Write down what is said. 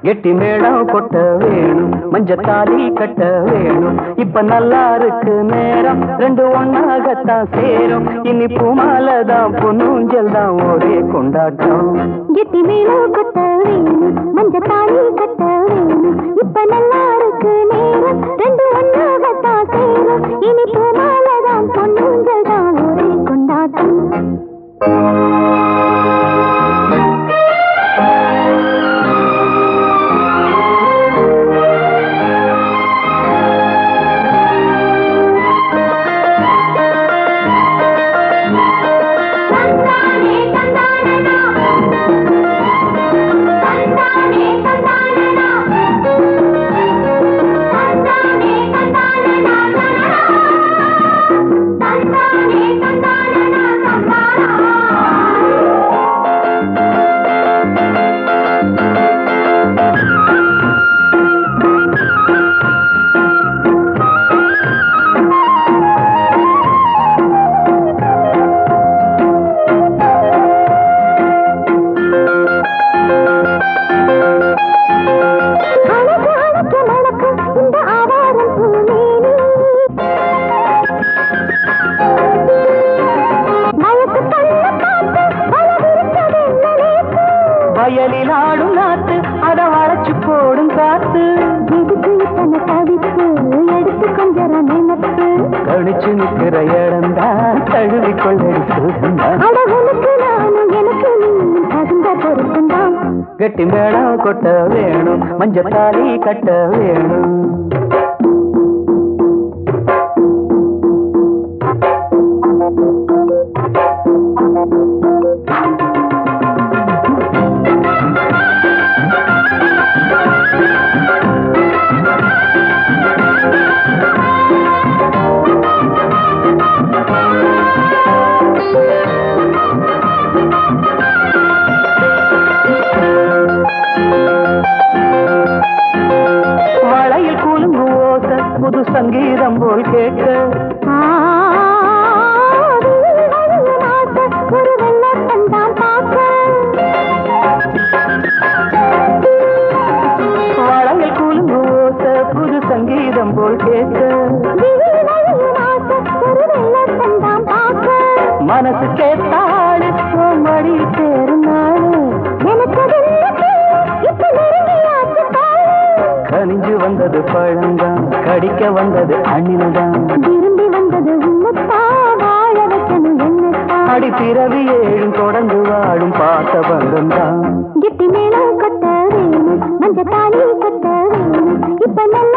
கெட்டி மேளம் கொட்ட வேணும், மஞ்சத்தாலி கட்ட வேணும். இப்ப நல்லா இருக்கு நேரம், ரெண்டு ஒன்னாகத்தான் சேரும். இனி பூமாலதான் பொன்னூஞ்சல் தான் ஒரே கொண்டாட்டம். கெட்டி மேளம் கொட்ட வேணும், மஞ்சத்தாலி கட்ட வேணும். இப்ப நல்லா இருக்கு நேரம், ரெண்டு ஒன்னாகத்தான் சேரும். இனி பூமாலதான் பொன்னூஞ்சல் தான் ஒரே கொண்டாட்டம். வயலில் ஆடும் நாத்து, அத வளைச்சு போடும் காத்து. தன தவிப்பு எடுத்து கொஞ்சம் நினைப்பு. கணிச்சு நிற்கிற இடம்தான் தழுவி கொள்ளடி சுகந்தான். அழகுனுக்கு நானும் எனக்கு நீ தகுந்த பொருத்தந்தான். கெட்டி மேளம் கொட்ட வேணும், மஞ்சத்தாலி கட்ட வேணும். வளையில் கூலுங்கு ஓச புது சங்கீதம் போல் கேட்க. ஒரு வெள்ளத்தந்தான் பார்க்க. வளையில் கூலுங்கு ஓச புது சங்கீதம் போல் கேட்க. ஒரு வெள்ளத்தந்தான் பார்க்க. மனசு கேட்டாடு மடி சேரும் நாடு. எனக்கு இப்ப நெருங்கியாச்சு பாரு. கனிஞ்சு வந்தது பழந்தான், கடிக்க வந்தது அணில்தான். விரும்பி வந்தது உன்னத்தான், வாழ வைக்கணும் என்னத்தான். அடி பிறவி ஏழும் தொடர்ந்து வாழும் பாசபந்தம் தான். கெட்டி மேளம் கொட்ட வேணும், மஞ்சத்தாலி கட்ட வேணும். இப்ப நல்ல